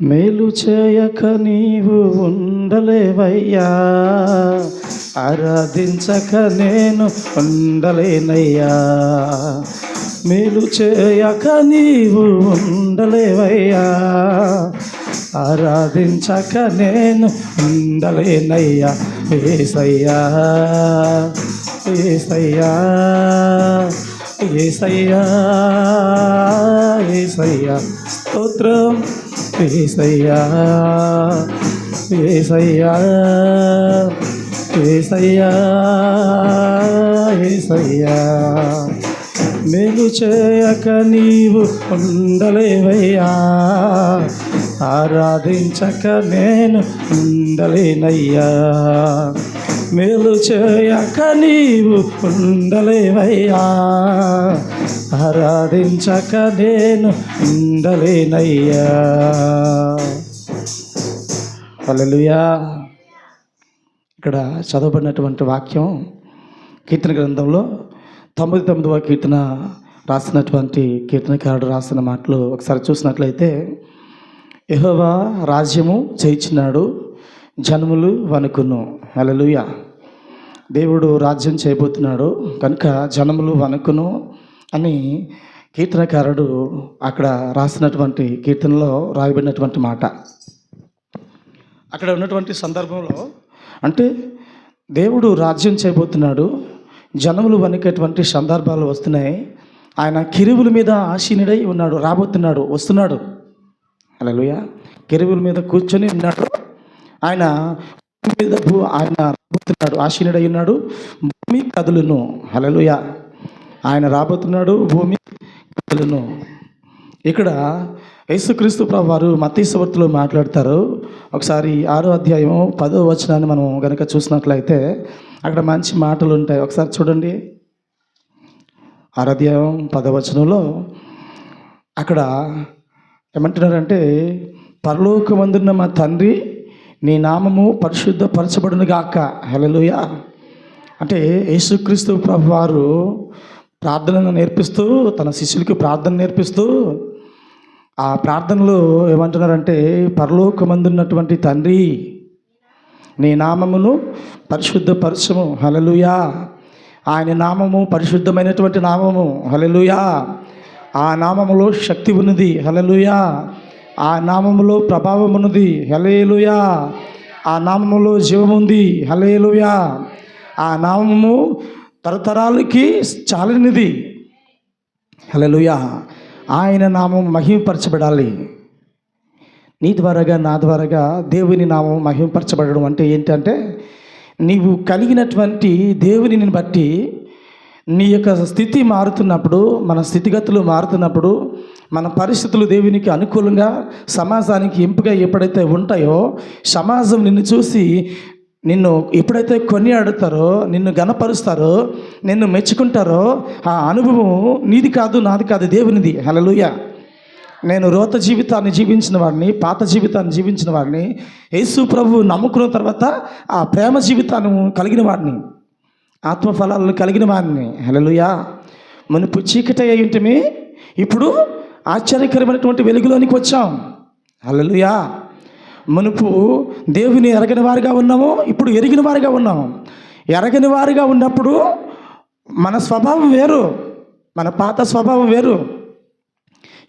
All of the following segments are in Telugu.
మేలు చేయక నీవు ఉండలేవయ్యా, ఆరాధించక నేను ఉండలేనయ్యా. మేలు చేయక నీవు ఉండలేవయ్యా, ఆరాధించక నేను ఉండలేనయ్యా. యేసయ్యా యేసయ్యా యేసయ్యా యేసయ్యా స్తోత్రం. యేసయ్యా యేసయ్యా యేసయ్యా యేసయ్యా. మేలు చేయక నీవు ఉండలేవయ్యా, ఆరాధించక నేను ఉండలేనయ్యా. మేలు చేయక నీవు ఉండలేవయ్యా, ఆరాధించక నేను ఉండలేనయ్యా. హల్లెలూయా. ఇక్కడ చదవబడినటువంటి వాక్యం కీర్తన గ్రంథంలో 99వ కీర్తన రాసినటువంటి కీర్తనకారుడు రాసిన మాటలు ఒకసారి చూసినట్లయితే, యెహోవా రాజ్యము చేయించినాడు, జనములు వణుకును. హల్లెలూయా. దేవుడు రాజ్యం చేయబోతున్నాడు కనుక జనములు వణుకును అని కీర్తనకారుడు అక్కడ రాసినటువంటి కీర్తనలో రాయబడినటువంటి మాట. అక్కడ ఉన్నటువంటి సందర్భంలో అంటే దేవుడు రాజ్యం చేయబోతున్నాడు, జనములు వణికేటువంటి సందర్భాలు వస్తున్నాయి. ఆయన కెరూబుల మీద ఆసీనుడై ఉన్నాడు, రాబోతున్నాడు, వస్తున్నాడు. హల్లెలూయా. కెరూబుల మీద కూర్చొని ఉన్నాడు. ఆయన రాబోతున్నాడు, ఆసీనుడై ఉన్నాడు. భూమి కదులును. హల్లెలూయా. ఆయన రాబోతున్నాడు, భూమి కదులును. ఇక్కడ యేసుక్రీస్తు ప్రభువు వారు మత్తయి సువార్తలో మాట్లాడతారు. ఒకసారి 6వ అధ్యాయం 10వ వచనాన్ని మనం కనుక చూసినట్లయితే అక్కడ మంచి మాటలు ఉంటాయి. ఒకసారి చూడండి. 6వ అధ్యాయం 10వ వచనంలో అక్కడ ఏమంటున్నారంటే, పరలోకమందున్న మా తండ్రి నీ నామము పరిశుద్ధపరచబడును గాక. హల్లెలూయా. అంటే యేసుక్రీస్తు ప్రభువు వారు ప్రార్థనను నేర్పిస్తూ, తన శిష్యులకి ప్రార్థన నేర్పిస్తూ ఆ ప్రార్థనలో ఏమంటున్నారంటే, పరలోకమందున్నటువంటి తండ్రి నీ నామమును పరిశుద్ధపరచము. హల్లెలూయా. ఆయన నామము పరిశుద్ధమైనటువంటి నామము. హల్లెలూయా. ఆ నామములో శక్తి ఉన్నది. హల్లెలూయా. ఆ నామములో ప్రభావం ఉన్నది. హల్లెలూయా. ఆ నామములో జీవముంది. హల్లెలూయా. ఆ నామము తరతరాలకి చాలినది. హల్లెలూయా. ఆయన నామం మహిమపరచబడాలి. నీ ద్వారాగా నా ద్వారాగా దేవుని నామం మహిమపరచబడడం అంటే ఏంటంటే, నీవు కలిగినటువంటి దేవునిని బట్టి నీ యొక్క స్థితి మారుతున్నప్పుడు, మన స్థితిగతులు మారుతున్నప్పుడు, మన పరిస్థితులు దేవునికి అనుకూలంగా సమాజానికి ఎంపిక ఎప్పుడైతే ఉంటాయో, సమాజం నిన్ను చూసి నిన్ను ఎప్పుడైతే కొనియాడుతారో, నిన్ను గణపరుస్తారో, నిన్ను మెచ్చుకుంటారో, ఆ అనుభవం నీది కాదు, నాది కాదు, దేవునిది. హల్లెలూయా. నేను రోత జీవితాన్ని జీవించిన వాడిని, పాత జీవితాన్ని జీవించిన వాడిని, యేసు ప్రభువు నమ్ముకున్న తర్వాత ఆ ప్రేమ జీవితాన్ని కలిగిన వాడిని, ఆత్మఫలాలను కలిగిన వాడిని. హల్లెలూయా. మునుపు చీకటి అయి ఉంటమే, ఇప్పుడు ఆశ్చర్యకరమైనటువంటి వెలుగులోనికి వచ్చాం. హల్లెలూయా. మునుపు దేవుని ఎరగని వారిగా ఉన్నాము, ఇప్పుడు ఎరిగిన వారిగా ఉన్నాము. ఎరగని వారిగా ఉన్నప్పుడు మన స్వభావం వేరు, మన పాత స్వభావం వేరు.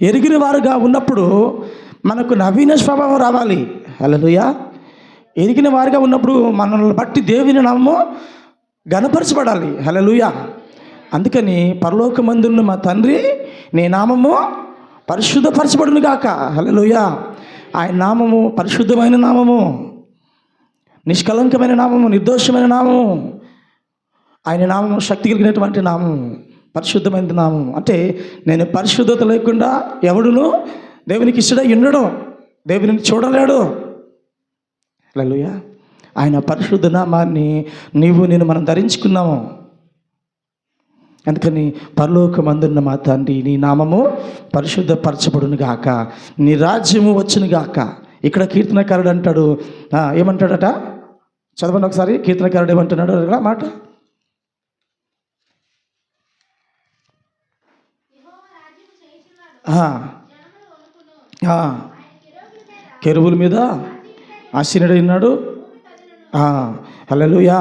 ఎరిగిన వారుగా ఉన్నప్పుడు మనకు నవీన స్వభావం రావాలి. హల్లెలూయా. ఎరిగిన వారిగా ఉన్నప్పుడు మనల్ని బట్టి దేవుని నామము ఘనపరచబడాలి. హల్లెలూయా. అందుకని పరలోకమందున్న మా తండ్రి నీ నామము పరిశుద్ధపరచబడును గాక. హల్లెలూయా. ఆయన నామము పరిశుద్ధమైన నామము, నిష్కలంకమైన నామము, నిర్దోషమైన నామము. ఆయన నామము శక్తి కలిగినటువంటి నామము, పరిశుద్ధమైన నామం. అంటే నేను పరిశుద్ధత లేకుండా ఎవడును దేవునికి ఇష్టడై ఉండడం, దేవుని చూడలేడు. హల్లెలూయా. ఆయన పరిశుద్ధ నామాన్ని నేను మనం ధరించుకున్నాము. అందుకని పరలోకమందున్న మా తండ్రి నీ నామము పరిశుద్ధపరచబడును గాక, నీ రాజ్యము వచ్చును గాక. ఇక్కడ కీర్తనకారుడు అంటాడు, ఏమంటాడట చదవండి ఒకసారి. కీర్తనకారుడు ఏమంటున్నాడు మాట. కెరూబుల మీద ఆసీనుడై ఉన్నాడు. హల్లెలూయా.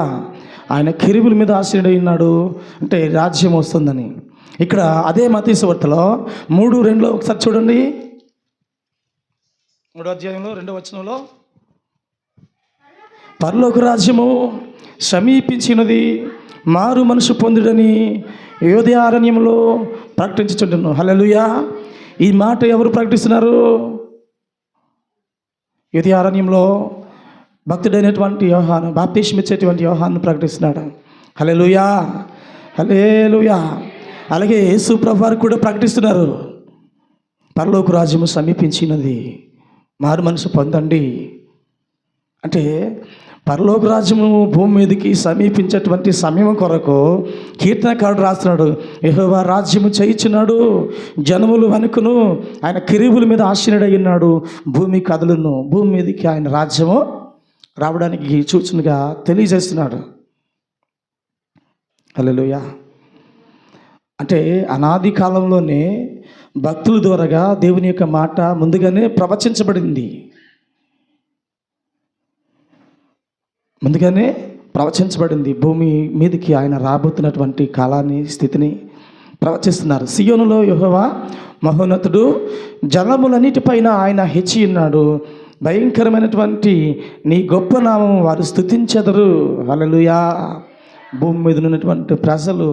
ఆయన కెరూబుల మీద ఆసీనుడై ఉన్నాడు అంటే రాజ్యం వస్తుందని. ఇక్కడ అదే మత్తయి సువార్తలో 3:2 ఒకసారి చూడండి. 3వ అధ్యాయంలో 2వ వచనంలో, పరలోక రాజ్యము సమీపించినది, మారు మనసు పొందుడని యోధేయ అరణ్యంలో ప్రకటించుచుండును. హల్లెలూయా. ఈ మాట ఎవరు ప్రకటిస్తున్నారు? యోధేయ అరణ్యంలో భక్తుడైనటువంటి యోహాను, బాప్తిస్మం ఇచ్చేటువంటి యోహాను ప్రకటిస్తున్నాడు. హల్లెలూయా, హల్లెలూయా. అలాగే యేసు ప్రభువారు కూడా ప్రకటిస్తున్నారు, పరలోక రాజ్యము సమీపించినది, మారు మనసు పొందండి. అంటే పరలోక రాజ్యము భూమి మీదకి సమీపించేటువంటి సమయం కొరకు కీర్తనకారుడు రాస్తున్నాడు, యెహోవా రాజ్యము చేయుచున్నాడు, జనములు వణుకును, ఆయన కెరూబుల మీద ఆసీనుడై ఉన్నాడు, భూమి కదులును. భూమి మీదకి ఆయన రాజ్యము రావడానికి సూచనగా తెలియజేస్తున్నాడు. హల్లెలూయా. అంటే అనాది కాలంలోనే భక్తుల ద్వారాగా దేవుని యొక్క మాట ముందుగానే ప్రవచించబడింది. భూమి మీదకి ఆయన రాబోతున్నటువంటి కాలాన్ని, స్థితిని ప్రవచిస్తున్నారు. సియోనులో యెహోవా మహోన్నతుడు, జలములన్నిటిపైన ఆయన హెచ్చి ఉన్నాడు, భయంకరమైనటువంటి నీ గొప్ప నామం వారు స్తుతించెదరు. హల్లెలూయా. భూమి మీద ఉన్నటువంటి ప్రజలు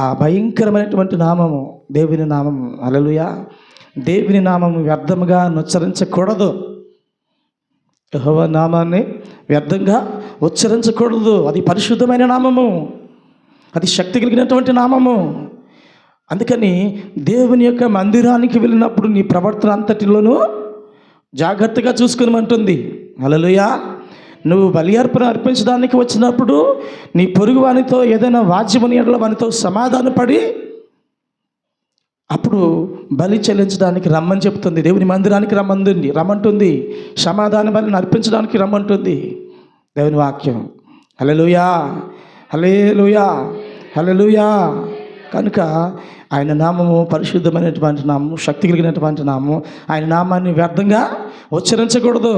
ఆ భయంకరమైనటువంటి నామము, దేవుని నామము. హల్లెలూయా. దేవుని నామము వ్యర్థముగా ఉచ్చరించకూడదు. యెహోవా నామాన్ని వ్యర్థంగా ఉచ్చరించకూడదు. అది పరిశుద్ధమైన నామము, అది శక్తి కలిగినటువంటి నామము. అందుకని దేవుని యొక్క మందిరానికి వెళ్ళినప్పుడు నీ ప్రవర్తన అంతటిలోనూ జాగ్రత్తగా చూసుకునమంటుంది. హల్లెలూయా. నువ్వు బలి అర్పణ అర్పించడానికి వచ్చినప్పుడు నీ పొరుగు వానితో ఏదైనా వాద్యమని ఎడల వానితో సమాధానపడి అప్పుడు బలి చెల్లించడానికి రమ్మని చెప్తుంది. దేవుని మందిరానికి రమ్మంటుంది. సమాధాన బలిని అర్పించడానికి రమ్మంటుంది దేవుని వాక్యం. హల్లెలూయా, హల్లెలూయా, హల్లెలూయా. కనుక ఆయన నామము పరిశుద్ధమైనటువంటి నామము, శక్తి కలిగినటువంటి నామము. ఆయన నామాన్ని వ్యర్థంగా ఉచ్చరించకూడదు.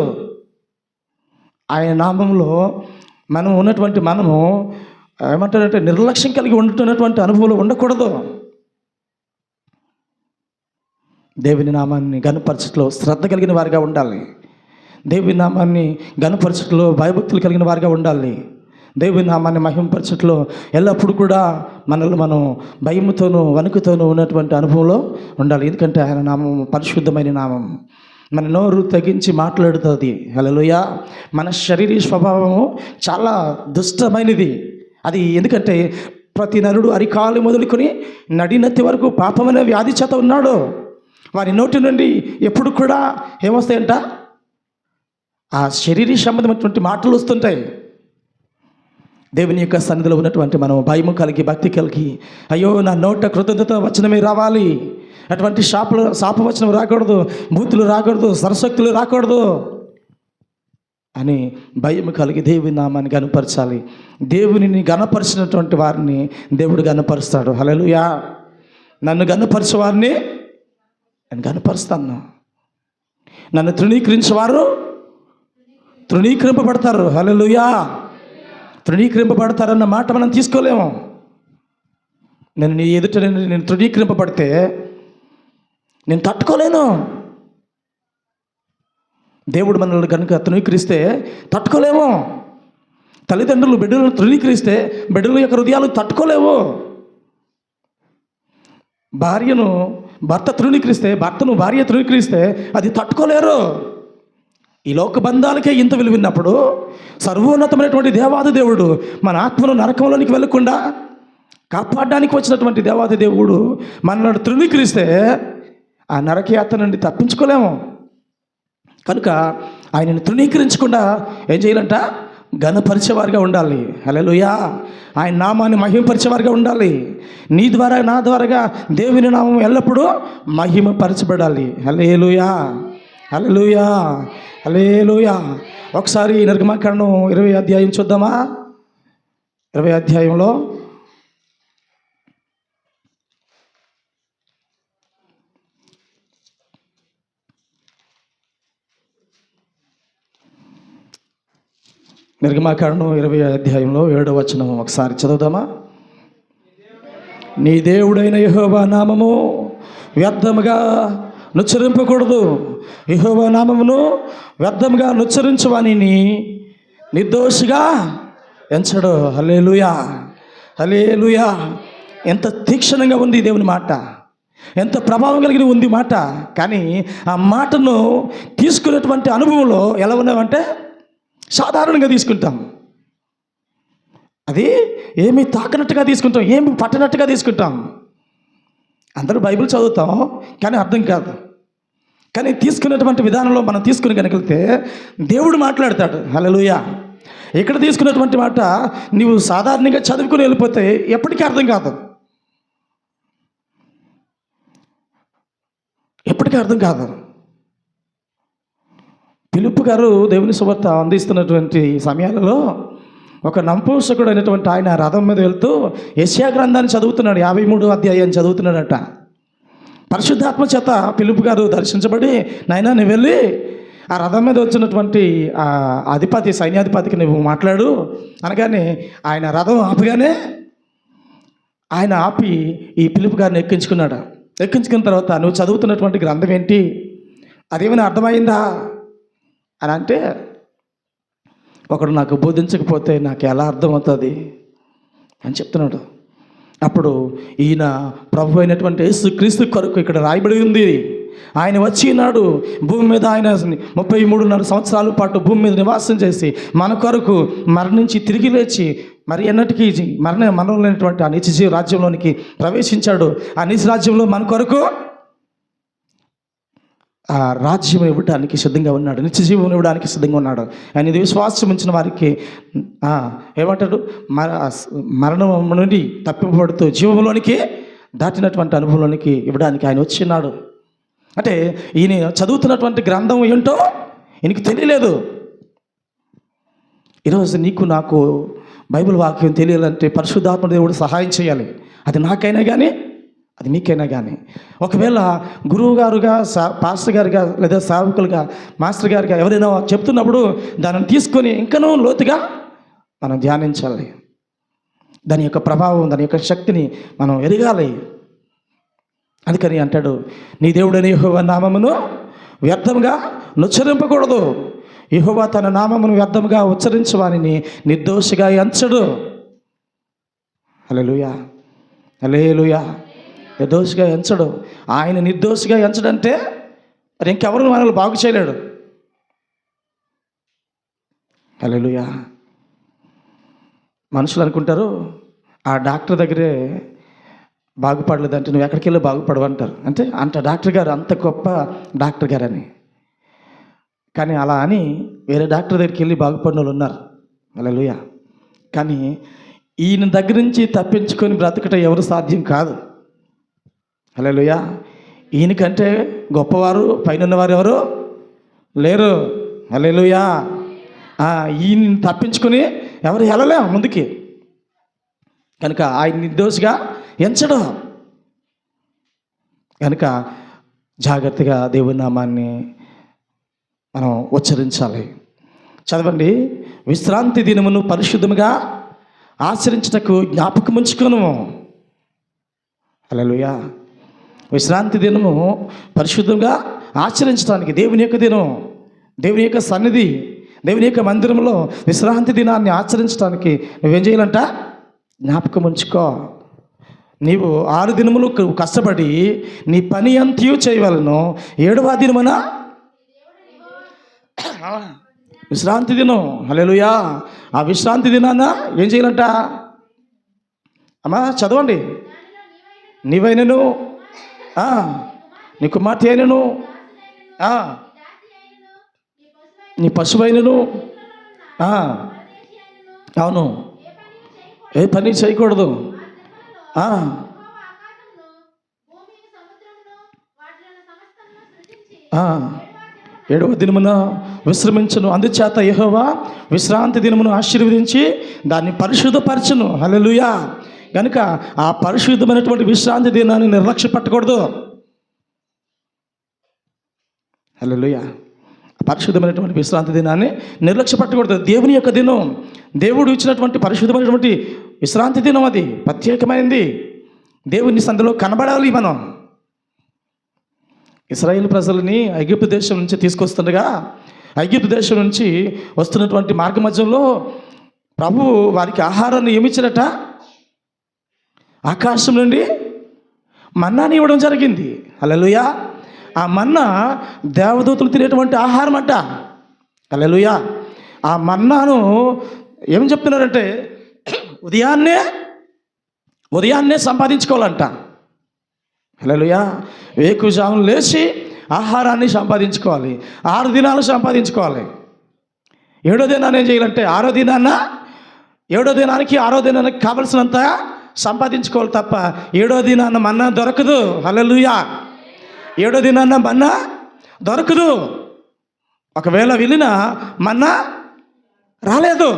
ఆయన నామంలో మనం ఉన్నటువంటి మనము ఏమంటారంటే నిర్లక్ష్యం కలిగి ఉంటున్నటువంటి అనుభవంలో ఉండకూడదు. దేవుని నామాన్ని గనుపరచట్లో శ్రద్ధ కలిగిన వారిగా ఉండాలి. దేవుని నామాన్ని గనుపరచట్లో భయభక్తులు కలిగిన వారిగా ఉండాలి. దేవుని నామాన్ని మహింపరచట్లో ఎల్లప్పుడూ కూడా మనల్ని మనం భయముతోనూ వణుకుతోనూ ఉన్నటువంటి అనుభవంలో ఉండాలి. ఎందుకంటే ఆయన నామం పరిశుద్ధమైన నామం. మన నోరు తెగించి మాట్లాడుతుంది. హల్లెలూయా. మన శరీర స్వభావము చాలా దుష్టమైనది. అది ఎందుకంటే ప్రతి నరుడు అరికాలు మొదలుకొని నడినత్తి వరకు పాపమైన వ్యాధి చేత ఉన్నాడు. వారి నోటి నుండి ఎప్పుడు కూడా ఏమొస్తాయంట? ఆ శరీర సంబంధమైనటువంటి మాటలు వస్తుంటాయి. దేవుని యొక్క సన్నిధిలో ఉన్నటువంటి మనం భయము కలిగి, భక్తి కలిగి, అయ్యో నా నోట కృతజ్ఞత వచనమే రావాలి, అటువంటి శాపవచనం రాకూడదు, బూతులు రాకూడదు, సరశక్తులు రాకూడదు అని భయం కలిగి దేవుని నామాన్ని గనపరచాలి. దేవునిని గనపరిచినటువంటి వారిని దేవుడు గనపరుస్తాడు. హల్లెలూయా. నన్ను గనపరిచే వారిని నేను గనపరుస్తాను. నన్ను తృణీకరించేవారు తృణీకరింపబడతారు. హల్లెలూయా. తృణీకరింపబడతారన్న మాట మనం తీసుకోలేము. నేను నీ ఎదుట నేను తృణీకరింపబడితే నేను తట్టుకోలేను. దేవుడు మనల్ని కనుక తృణీకరిస్తే తట్టుకోలేము. తల్లిదండ్రులు బిడ్డలను తృణీకరిస్తే బిడ్డల యొక్క హృదయాలు తట్టుకోలేవు. భార్యను భర్త తృణీకరిస్తే, భర్తను భార్య తృణీకరిస్తే అది తట్టుకోలేరు. ఈ లోక బంధాలకే ఇంత విలువిన్నప్పుడు సర్వోన్నతమైనటువంటి దేవాది దేవుడు మన ఆత్మను నరకంలోనికి వెళ్ళకుండా కాపాడడానికి వచ్చినటువంటి దేవాది దేవుడు మనల్ని తృణీకరిస్తే ఆ నరకయాత్ర నుండి తప్పించుకోలేము. కనుక ఆయనను తృణీకరించకుండా ఏం చేయాలంట? ఘనపరిచేవారిగా ఉండాలి. హల్లెలూయా. ఆయన నామాన్ని మహిమపరిచేవారిగా ఉండాలి. నీ ద్వారా నా ద్వారాగా దేవుని నామం ఎల్లప్పుడూ మహిమపరచబడాలి. హల్లెలూయా, హల్లెలూయా, హల్లెలూయా. ఒకసారి నిర్గమకాండం 20వ అధ్యాయం చూద్దామా? 20వ అధ్యాయంలో నిర్గమాకాండం 20వ అధ్యాయంలో 7వ వచనం ఒకసారి చదువుదామా? నీ దేవుడైన యెహోవా నామము వ్యర్థముగా నుచ్చరింపకూడదు. యెహోవా నామమును వ్యర్థముగా నుచ్చరించువానిని నిర్దోషిగా ఎంచడు. హల్లెలూయా, హల్లెలూయా. ఎంత తీక్షణంగా ఉంది దేవుని మాట, ఎంత ప్రభావం కలిగి ఉంది మాట. కానీ ఆ మాటను తీసుకునేటువంటి అనుభవంలో ఎలా ఉన్నామంటే సాధారణంగా తీసుకుంటాం. అది ఏమీ తాకనట్టుగా తీసుకుంటాం, ఏమి పట్టనట్టుగా తీసుకుంటాం. అందరూ బైబిల్ చదువుతాం కానీ అర్థం కాదు. కానీ తీసుకునేటువంటి విధానంలో మనం తీసుకుని కనుకెళ్తే దేవుడు మాట్లాడతాడు. హల్లెలూయా. ఇక్కడ తీసుకున్నటువంటి మాట నీవు సాధారణంగా చదువుకుని వెళ్ళిపోతే ఎప్పటికీ అర్థం కాదు, ఎప్పటికీ అర్థం కాదు. ఫిలిప్పు గారు దేవుని సువార్త అందిస్తున్నటువంటి సమయాలలో ఒక నంపూసకుడు అయినటువంటి ఆయన రథం మీద వెళ్తూ యెషయా గ్రంథాన్ని చదువుతున్నాడు. 53వ అధ్యాయాన్ని చదువుతున్నాడట. పరిశుద్ధాత్మ చేత ఫిలిప్పు గారు దర్శించబడి, నాయనా నువ్వు వెళ్ళి ఆ రథం మీద వచ్చినటువంటి ఆ అధిపతి, సైన్యాధిపతికి నువ్వు మాట్లాడు అనగానే ఆయన రథం ఆపగానే ఆయన ఆపి ఈ ఫిలిప్పు గారిని ఎక్కించుకున్నాడు. ఎక్కించుకున్న తర్వాత నువ్వు చదువుతున్నటువంటి గ్రంథం ఏంటి, అదేమైనా అర్థమైందా అని అంటే, ఒకడు నాకు బోధించకపోతే నాకు ఎలా అర్థమవుతుంది అని చెప్తున్నాడు. అప్పుడు ఈయన ప్రభు అయినటువంటి యేసుక్రీస్తు కొరకు ఇక్కడ రాయబడి ఉంది, ఆయన వచ్చి నాడు భూమి మీద ఆయన 33.5 సంవత్సరాల పాటు భూమి మీద నివాసం చేసి మన కొరకు మరణించి తిరిగి లేచి మరి ఎన్నటికీ మరణం లేనటువంటి ఆ నిత్య రాజ్యంలోనికి ప్రవేశించాడు. ఆ నిత్య రాజ్యంలో మన కొరకు ఆ రాజ్యం ఇవ్వడానికి సిద్ధంగా ఉన్నాడు, నిత్య జీవం ఇవ్వడానికి సిద్ధంగా ఉన్నాడు. ఆయన ఇది విశ్వాసం ఉంచిన వారికి ఏమంటాడు, మరణం నుండి తప్పింపబడుతూ జీవంలోనికి దాటినటువంటి అనుభవంలోనికి ఇవ్వడానికి ఆయన వచ్చినాడు. అంటే ఈయన చదువుతున్నటువంటి గ్రంథం ఏంటో ఈయనకి తెలియలేదు. ఈరోజు నీకు నాకు బైబిల్ వాక్యం తెలియాలంటే పరిశుద్ధాత్మ దేవుడు సహాయం చేయాలి. అది నాకైనా కానీ అది మీకైనా కానీ. ఒకవేళ గురువు గారుగా పాస్టర్ గారుగా లేదా సేవకులుగా మాస్టర్ గారుగా ఎవరైనా చెప్తున్నప్పుడు దానిని తీసుకొని ఇంకనూ లోతుగా మనం ధ్యానించాలి. దాని యొక్క ప్రభావం, దాని యొక్క శక్తిని మనం ఎరగాలి. అందుకని అంటాడు, నీ దేవుడైన యెహోవా నామమును వ్యర్థంగా నుచ్చరింపకూడదు. యెహోవా తన నామమును వ్యర్థంగా ఉచ్చరించువానిని నిర్దోషిగా ఎంచడు. హల్లెలూయా, హల్లెలూయా. నిర్దోషిగా ఎంచడు. ఆయన నిర్దోషిగా ఎంచడంటే మరి ఇంకెవరు మనల్ని బాగు చేయలేడు. హల్లెలూయా. మనుషులు అనుకుంటారు ఆ డాక్టర్ దగ్గరే బాగుపడలేదంటే నువ్వు ఎక్కడికి వెళ్ళి బాగుపడవు అంటారు. అంటే అంత డాక్టర్ గారు అంత గొప్ప డాక్టర్ గారు అని. కానీ అలా అని వేరే డాక్టర్ దగ్గరికి వెళ్ళి బాగుపడిన వాళ్ళు ఉన్నారు. హల్లెలూయా. కానీ ఈయన దగ్గర నుంచి తప్పించుకొని బ్రతకటం ఎవరు సాధ్యం కాదు. హల్లెలూయా. ఈయనకంటే గొప్పవారు పైన వారు ఎవరు లేరు. హల్లెలూయా. ఈయన తప్పించుకొని ఎవరు వెళ్ళలేం ముందుకి. కనుక ఆయన నిర్దోషిగా ఎంచడం. కనుక జాగ్రత్తగా దేవుని నామాన్ని మనం ఉచ్చరించాలి. చదవండి, విశ్రాంతి దినమును పరిశుద్ధముగా ఆచరించుటకు జ్ఞాపకం ఉంచుకొను. హల్లెలూయా. విశ్రాంతి దినము పరిశుద్ధంగా ఆచరించడానికి, దేవుని యొక్క దినం, దేవుని యొక్క సన్నిధి, దేవుని యొక్క మందిరంలో విశ్రాంతి దినాన్ని ఆచరించడానికి నువ్వేం చేయాలంట? జ్ఞాపకం ఉంచుకో. నీవు 6 దినములు కష్టపడి నీ పని అంతయు చేయవలను, 7వ దినమున విశ్రాంతి దినం. హల్లెలూయా. ఆ విశ్రాంతి దినాన ఏం చేయాలంట? అమ్మా చదవండి. నీవైనను నీ కుమార్తె అయినను నీ పశువైనను అవును ఏ పని చేయకూడదు. 7వ దినమున విశ్రమించును. అందుచేత యెహోవా విశ్రాంతి దినమును ఆశీర్వదించి దాన్ని పరిశుద్ధపరచును. హల్లెలూయా. కనుక ఆ పరిశుద్ధమైనటువంటి విశ్రాంతి దినాన్ని నిర్లక్ష్య పట్టకూడదు. హల్లెలూయా. పరిశుద్ధమైనటువంటి విశ్రాంతి దినాన్ని నిర్లక్ష్య పట్టకూడదు. దేవుని యొక్క దినం, దేవుడు ఇచ్చినటువంటి పరిశుద్ధమైనటువంటి విశ్రాంతి దినం, అది ప్రత్యేకమైనది. దేవుని సందులో కనబడాలి మనం. ఇశ్రాయేలు ప్రజలని ఐగుప్తు దేశం నుంచి తీసుకొస్తుండగా, ఐగుప్తు దేశం నుంచి వస్తున్నటువంటి మార్గ మధ్యంలో ప్రభు వారికి ఆహారాన్ని ఏమిచ్చినట? ఆకాశం నుండి మన్నాని ఇవ్వడం జరిగింది. హల్లెలూయా. ఆ మన్నా దేవదూతలు తినేటువంటి ఆహారం అంట. హల్లెలూయా. ఆ మన్నాను ఏం చెప్తున్నారంటే ఉదయాన్నే సంపాదించుకోవాలంట. హల్లెలూయా. వేకువజామున లేచి ఆహారాన్ని సంపాదించుకోవాలి. 6 దినాలు సంపాదించుకోవాలి. 7వ దినాన్ని ఏం చేయాలంటే 6వ దినానికి 6వ దినానికి కావలసినంత సంపాదించుకోవాలి తప్ప 7వ దినాన్న మన్నా దొరకదు. హల్లెలూయా. 7వ దినాన్న మన్నా దొరకదు. ఒకవేళ వెళ్ళినా మన్నా రాలేదు.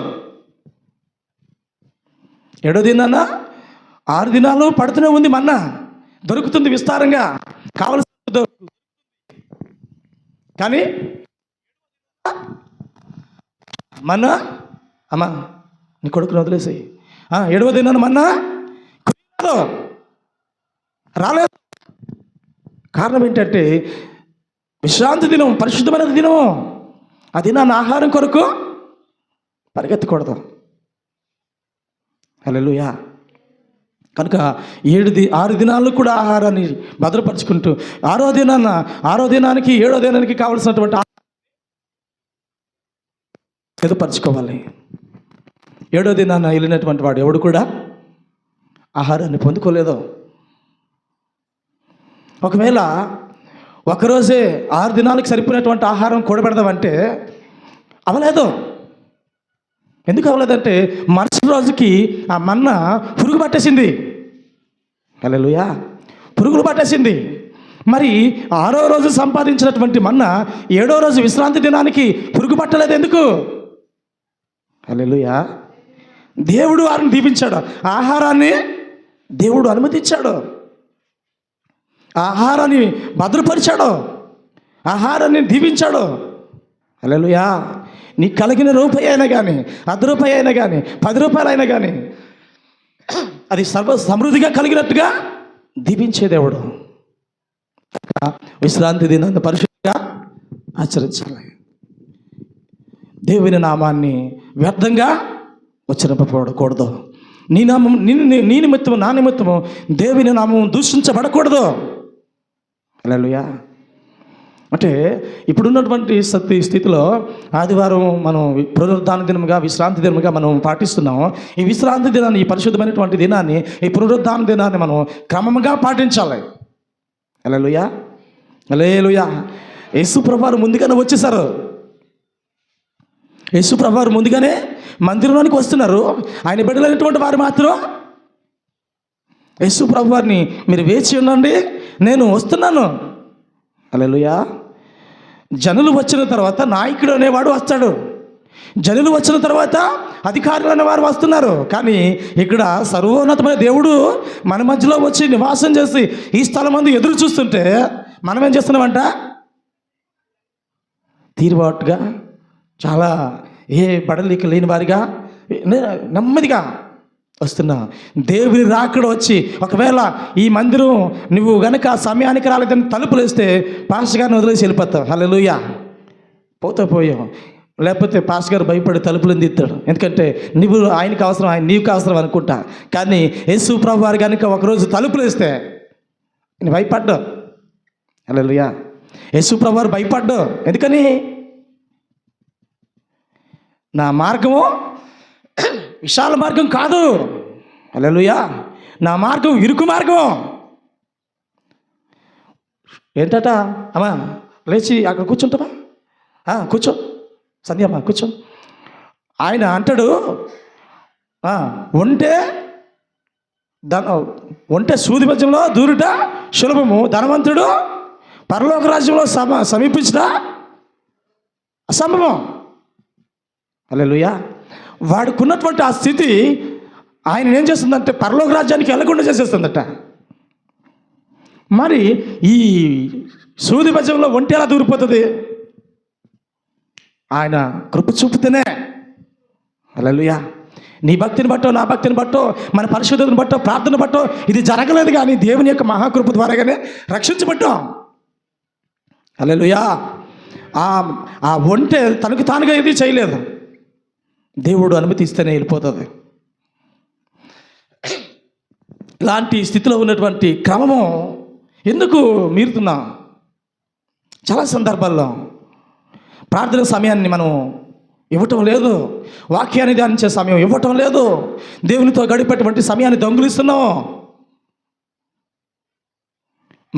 7వ దినాన్న 6 దినాలు పడుతూనే ఉంది, మన్నా దొరుకుతుంది విస్తారంగా, కావలసిన కానీ మన్నా అమ్మా నీ కొడుకుని వదిలేసాయి. 7వ దినాన మన్నా రాలేదు. కారణం ఏంటంటే విశ్రాంతి దినం, పరిశుద్ధమైన దినం. ఆ దినాన్ని ఆహారం కొరకు పరిగెత్తకూడదు. హల్లెలూయా. కనుక 6 దినాలు కూడా ఆహారాన్ని భద్రపరుచుకుంటూ 6వ దినానికి 7వ దినానికి కావలసినటువంటి సిద్ధపరచుకోవాలి. 7వ దినాన వెళ్ళినటువంటి వాడు ఎవడు కూడా ఆహారాన్ని పొందుకోలేదు. ఒకవేళ ఒకరోజే 6 దినాలకు సరిపోయినటువంటి ఆహారం కూడబెడదామంటే అవలేదు. ఎందుకు అవ్వలేదంటే మరుసటి రోజుకి ఆ మన్నా పురుగు పట్టేసింది. హల్లెలూయా. పురుగులు పట్టేసింది. మరి 6వ రోజు సంపాదించినటువంటి మన్నా 7వ రోజు విశ్రాంతి దినానికి పురుగు పట్టలేదు. ఎందుకు? హల్లెలూయా. దేవుడు వారిని దీవించాడు. ఆహారాన్ని దేవుడు అనుమతించాడు. ఆహారాన్ని భద్రపరిచాడు. ఆహారాన్ని దీవించాడు. హల్లెలూయా. నీకు కలిగిన రూపాయి అయినా కానీ, ₹10 అయినా కానీ, ₹10 అయినా కానీ అది సమృద్ధిగా కలిగినట్టుగా దీవించే దేవుడు. విశ్రాంతి దినాన్ని పరిశుద్ధంగా ఆచరించాలి. దేవుని నామాన్ని వ్యర్థంగా ఉచ్చరింపకూడదు. నీ నిమిత్తము నా నిమిత్తము దేవుని నామం దూషించబడకూడదు. హల్లెలూయా. అంటే ఇప్పుడున్నటువంటి స్థితిలో ఆదివారం మనం పునరుద్ధాన దినముగా, విశ్రాంతి దినముగా మనం పాటిస్తున్నాం. ఈ విశ్రాంతి దినాన్ని, ఈ పరిశుద్ధమైనటువంటి దినాన్ని, ఈ పునరుద్ధాన దినాన్ని మనం క్రమంగా పాటించాలి. హల్లెలూయా. హల్లెలూయా. యేసు ప్రభువారు ముందుగానే వచ్చేసారు. యేసు ప్రభువారు ముందుగానే మందిరంలోనికి వస్తున్నారు. ఆయన బిడ్డలైనటువంటి వారు మాత్రం యేసు ప్రభువారిని మీరు వేచి ఉండండి, నేను వస్తున్నాను. హల్లెలూయా. జనులు వచ్చిన తర్వాత నాయకుడు అనేవాడు వస్తాడు. జనులు వచ్చిన తర్వాత అధికారులు అనేవారు వస్తున్నారు. కానీ ఇక్కడ సర్వోన్నతమైన దేవుడు మన మధ్యలో వచ్చి నివాసం చేసి ఈ స్థలం మందు ఎదురు చూస్తుంటే మనం ఏం చేస్తున్నామంట? తీరుబాటుగా, చాలా బడలిక లేని వారిగా నెమ్మదిగా వస్తున్నా. దేవుని రాకడ వచ్చి ఒకవేళ ఈ మందిరం నువ్వు గనక సమయానికి రాలేదని తలుపులు వేస్తే పాస్టర్ గారిని వదిలేసి వెళ్ళిపోతావు. హల్లెలూయా. పోయావు. లేకపోతే పాస్టర్ గారు భయపడి తలుపులను తీస్తాడు. ఎందుకంటే నువ్వు ఆయనకు అవసరం, ఆయన నీకు అవసరం అనుకుంటా. కానీ యేసు ప్రభు వారు కనుక ఒకరోజు తలుపులు వేస్తే నేను భయపడ్డా. హల్లెలూయా. యేసు ప్రభు వారు భయపడ్డా. ఎందుకని? నా మార్గము విశాల మార్గం కాదు. హల్లెలూయా. నా మార్గం ఇరుకు మార్గం. ఏంటట? అమ్మా లేచి అక్కడ కూర్చుంటావా? కూర్చో సంధ్యమ్మా, కూర్చో. ఆయన అంటాడు, ఒంటె సూది మధ్యంలో దూరుట సులభము, ధనవంతుడు పరలోక రాజ్యంలో సమీపించట అసంభవం. హల్లెలూయా. వాడుకున్నటువంటి ఆ స్థితి ఆయన ఏం చేస్తుందంటే పరలోక రాజ్యానికి వెళ్ళకుండా చేసేస్తుందట. మరి ఈ సూది మధ్యంలో ఒంటె ఎలా దూరిపోతుంది? ఆయన కృప చూపితేనే. హల్లెలూయా. నీ భక్తిని బట్టో, నా భక్తిని బట్టో, మన పరిశుద్ధతను బట్టో, ప్రార్థన బట్టో ఇది జరగలేదు, కానీ దేవుని యొక్క మహాకృప ద్వారాగానే రక్షించబడ్డాం. హల్లెలూయా. ఆ ఒంటె తనకు తానుగా ఏది చేయలేదు, దేవుడు అనుమతిస్తేనే వెళ్ళిపోతుంది. ఇలాంటి స్థితిలో ఉన్నటువంటి క్రమము ఎందుకు మీరుతున్నాం? చాలా సందర్భాల్లో ప్రార్థన సమయాన్ని మనం ఇవ్వటం లేదు, వాక్యాన్ని ధ్యానించే సమయం ఇవ్వటం లేదు, దేవునితో గడిపేటువంటి సమయాన్ని దొంగిలిస్తున్నాం.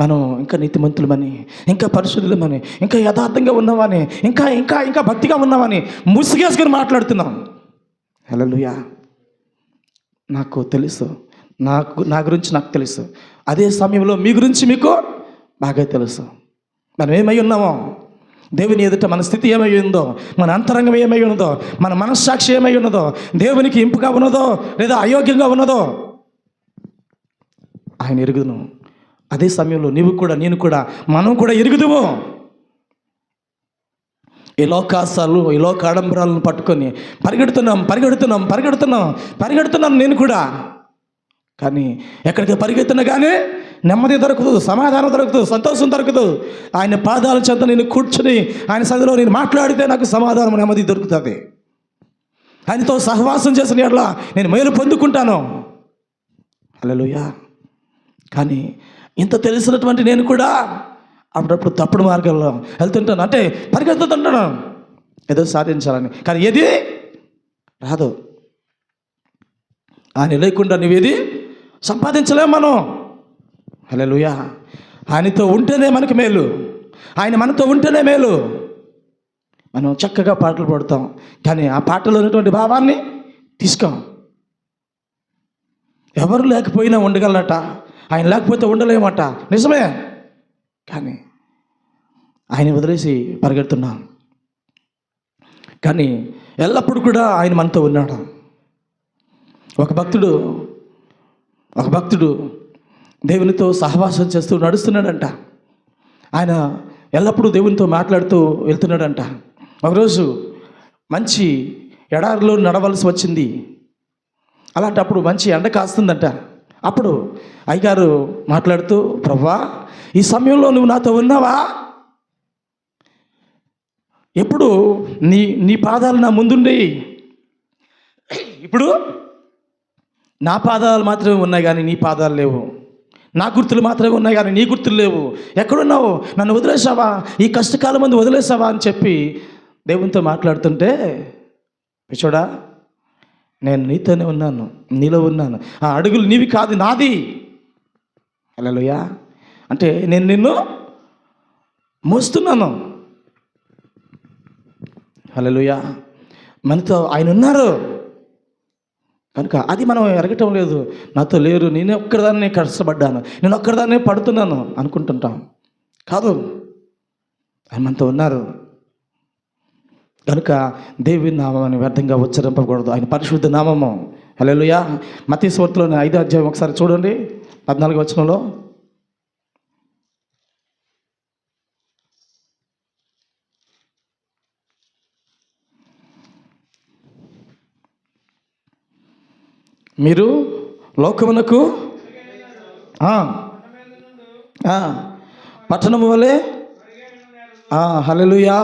మనం ఇంకా నీతిమంతులమని, ఇంకా పరిశుద్ధులమని, ఇంకా యథార్థంగా ఉన్నామని, ఇంకా ఇంకా ఇంకా భక్తిగా ఉన్నామని ముసుగేసుకొని మాట్లాడుతున్నాం. హల్లెలూయా. నాకు తెలుసు, నా గురించి నాకు తెలుసు, అదే సమయంలో మీ గురించి మీకు బాగా తెలుసు. మనం ఏమై ఉన్నామో, దేవుని ఎదుట మన స్థితి ఏమై ఉందో, మన అంతరంగం ఏమై ఉన్నదో, మన మనస్సాక్షి ఏమై ఉన్నదో, దేవునికి ఇంపుగా ఉన్నదో లేదా అయోగ్యంగా ఉన్నదో ఆయన ఎరుగుదును. అదే సమయంలో నీవు కూడా, నేను కూడా, మనం కూడా ఎరుగుదుము. ఈ లోకాసాలు, ఈ లోక ఆడంబరాలను పట్టుకొని పరిగెడుతున్నాం నేను కూడా. కానీ ఎక్కడికి పరిగెత్తున్నా కానీ నెమ్మది దొరకదు, సమాధానం దొరకదు, సంతోషం దొరకదు. ఆయన పాదాల చెంత నేను కూర్చుని ఆయన సన్నిధిలో నేను మాట్లాడితే నాకు సమాధానం, నెమ్మది దొరుకుతుంది. ఆయనతో సహవాసం చేసిన యెడల నేను మేలు పొందుకుంటాను. హల్లెలూయా. కానీ ఇంత తెలిసినటువంటి నేను కూడా అప్పుడప్పుడు తప్పుడు మార్గంలో వెళ్తుంటాను, అంటే పరిగెత్తుతుంటాను ఏదో సాధించాలని, కానీ ఏది రాదు. ఆయన లేకుండా నువ్వేది సంపాదించలేము మనం. హల్లెలూయా. ఆయనతో ఉంటేనే మనకి మేలు, ఆయన మనతో ఉంటేనే మేలు. మనం చక్కగా పాటలు పాడుతాం, కానీ ఆ పాటలో ఉన్నటువంటి భావాన్ని తీసుకోం. ఎవరు లేకపోయినా ఉండగలట, ఆయన లేకపోతే ఉండలేమట, నిజమే. కానీ ఆయన వదిలేసి పరిగెడుతున్నాం, కానీ ఎల్లప్పుడూ కూడా ఆయన మనతో ఉన్నాడు. ఒక భక్తుడు దేవునితో సహవాసం చేస్తూ నడుస్తున్నాడంట. ఆయన ఎల్లప్పుడూ దేవునితో మాట్లాడుతూ వెళ్తున్నాడంట. ఒకరోజు మంచి ఎడారిలో నడవలసి వచ్చింది. అలాంటప్పుడు మంచి ఎండ కాస్తుందంట. అప్పుడు అయ్యగారు మాట్లాడుతూ, ప్రభువా, ఈ సమయంలో నువ్వు నాతో ఉన్నావా? ఎప్పుడు నీ పాదాలు నా ముందుండి, ఇప్పుడు నా పాదాలు మాత్రమే ఉన్నాయి కానీ నీ పాదాలు లేవు, నా గుర్తులు మాత్రమే ఉన్నాయి కానీ నీ గుర్తులు లేవు. ఎక్కడున్నావు? నన్ను వదిలేసావా? ఈ కష్టకాలం మంది వదిలేసావా అని చెప్పి దేవునితో మాట్లాడుతుంటే, పిచ్చోడా, నేను నీతోనే ఉన్నాను, నీలో ఉన్నాను, ఆ అడుగులు నీవి కాదు, నాది. హల్లెలూయా. అంటే నేను నిన్ను మోస్తున్నాను. హల్లెలూయా. మనతో ఆయన ఉన్నారు కనుక అది మనం ఎరగటం లేదు. నాతో లేరు, నేను ఒక్కదాన్నే కష్టపడ్డాను, నేను ఒక్కదాన్నే పడుతున్నాను అనుకుంటుంటాం. కాదు, ఆయన మనతో ఉన్నారు కనుక దేవుని నామాన్ని వ్యర్థంగా ఉచ్చరింపకూడదు, ఆయన పరిశుద్ధ నామము. హల్లెలూయా. మత్తయి సువార్తలోని 5వ అధ్యాయం ఒకసారి చూడండి, 14వ వచనంలో. మీరు లోకమునకు పట్టణము వలె, హల్లెలూయా,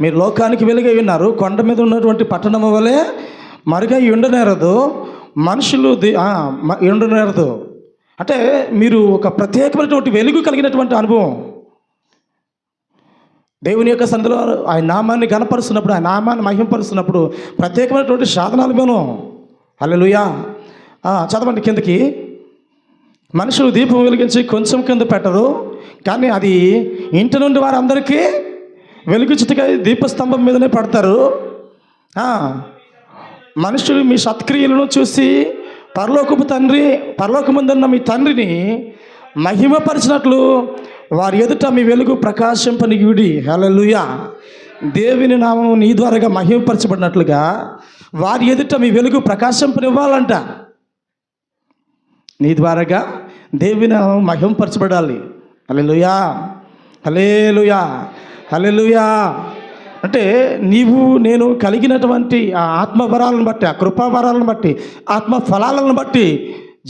మీరు లోకానికి వెలుగై ఉన్నారు, కొండ మీద ఉన్నటువంటి పట్టణము వలె మరుగై ఉండనేరదు, మనుషులు ఉండనేరదు. అంటే మీరు ఒక ప్రత్యేకమైనటువంటి వెలుగు కలిగినటువంటి అనుభవం. దేవుని యొక్క సన్నిధిలో ఆయన నామాన్ని ఘనపరుస్తున్నప్పుడు, ఆయన నామాన్ని మహిమపరుస్తున్నప్పుడు ప్రత్యేకమైనటువంటి సాధనాలు మనం. హల్లెలూయా. చదవండి కిందకి. మనుషులు దీపం వెలిగించి కొంచెం కింద పెట్టరు, కానీ అది ఇంటి నుండి వారందరికీ వెలుగుచుటకై దీపస్తంభం మీదనే పడతారు. మనుషులు మీ సత్క్రియలను చూసి పరలోకమందున్న మీ తండ్రిని మహిమపరిచినట్లు వారి ఎదుట మీ వెలుగు ప్రకాశింపనీయుడి. హల్లెలూయా. దేవుని నామము నీ ద్వారాగా మహిమపరచబడినట్లుగా వారి ఎదుట మీ వెలుగు ప్రకాశింపనివ్వాలంట. నీ ద్వారాగా దేవుని నామము మహిమపరచబడాలి. హల్లెలూయా, హల్లెలూయా, హల్లెలూయా. అంటే నీవు నేను కలిగినటువంటి ఆ ఆత్మవరాలను బట్టి, ఆ కృపావరాలను బట్టి, ఆత్మ ఫలాలను బట్టి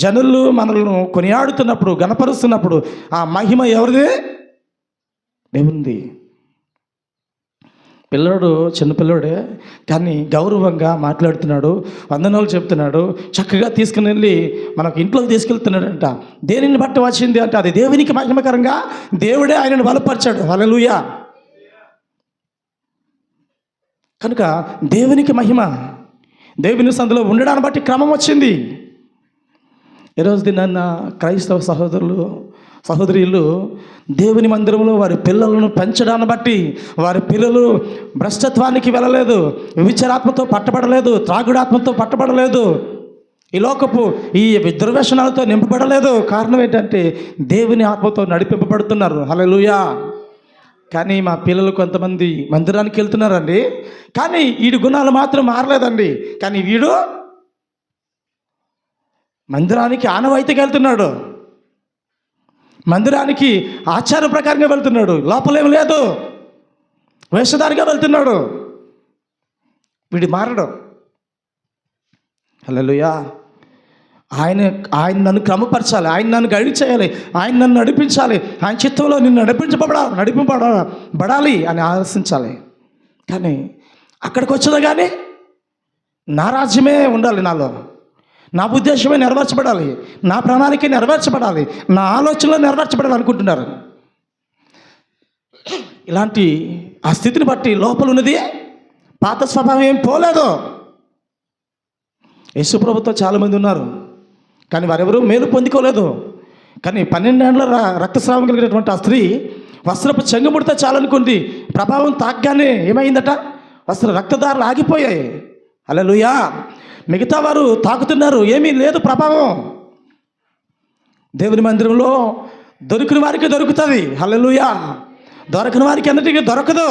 జనులు మనల్ని కొనియాడుతున్నప్పుడు, గణపరుస్తున్నప్పుడు ఆ మహిమ ఎవరిది? దేవుంది. పిల్లడు చిన్నపిల్లడే కానీ గౌరవంగా మాట్లాడుతున్నాడు, వందనాలు చెప్తున్నాడు, చక్కగా తీసుకుని వెళ్ళి మనకు ఇంట్లోకి తీసుకెళ్తున్నాడంట. దేనిని బట్టి వచ్చింది అంటే అది దేవునికి మహిమకరంగా దేవుడే ఆయనను బలపరిచాడు. హల్లెలూయా. కనుక దేవునికి మహిమ, దేవుని సందులో ఉండడాన్ని బట్టి క్రమం వచ్చింది. ఈరోజు దినాన్న క్రైస్తవ సహోదరులు దేవుని మందిరంలో వారి పిల్లలను పెంచడాన్ని బట్టి వారి పిల్లలు భ్రష్టత్వానికి వెళ్ళలేదు, విచారాత్మతో పట్టబడలేదు, త్రాగుడాత్మతో పట్టబడలేదు, ఈ లోకపు ఈ దుర్వ్యసనాలతో నింపబడలేదు. కారణం ఏంటంటే దేవుని ఆత్మతో నడిపింపబడుతున్నారు. హల్లెలూయా. కానీ మా పిల్లలు కొంతమంది మందిరానికి వెళ్తున్నారండి, కానీ వీడి గుణాలు మాత్రం మారలేదండి. కానీ వీడు మందిరానికి ఆనవాయితీగా వెళ్తున్నాడు, మందిరానికి ఆచార ప్రకారంగా వెళ్తున్నాడు, లోపలేం లేదు, వేషధారిగా వెళ్తున్నాడు. వీడి మారడు. హల్లెలూయా. ఆయన నన్ను క్రమపరచాలి, ఆయన నన్ను గైడ్ చేయాలి, ఆయన నన్ను నడిపించాలి, ఆయన చిత్తంలో నిన్ను నడిపించబడాలి అని ఆలోచించాలి. కానీ అక్కడికి వచ్చేదా కానీ నా రాజ్యమే ఉండాలి, నాలో నా ఉద్దేశమే నెరవేర్చబడాలి, నా ప్రణాళిక నెరవేర్చబడాలి, నా ఆలోచనలో నెరవేర్చబడాలి అనుకుంటున్నారు. ఇలాంటి ఆ స్థితిని బట్టి లోపల ఉన్నది పాత స్వభావం ఏం పోలేదు. యేసు ప్రభుతో చాలామంది ఉన్నారు, కానీ వారెవరూ మేలు పొందుకోలేదు. కానీ 12 ఏళ్ల రక్తస్రావం కలిగినటువంటి ఆ స్త్రీ వస్త్రపు చెంగుముడితే చాలనుకుంది. ప్రభావం తాగ్గానే ఏమైందట? రక్తదారులు ఆగిపోయాయి. హల్లెలూయా. మిగతా వారు తాకుతున్నారు, ఏమీ లేదు ప్రభావం. దేవుని మందిరంలో దొరికిన వారికి దొరుకుతుంది. హల్లెలూయా. దొరకని వారికి అన్నిటికీ దొరకదు.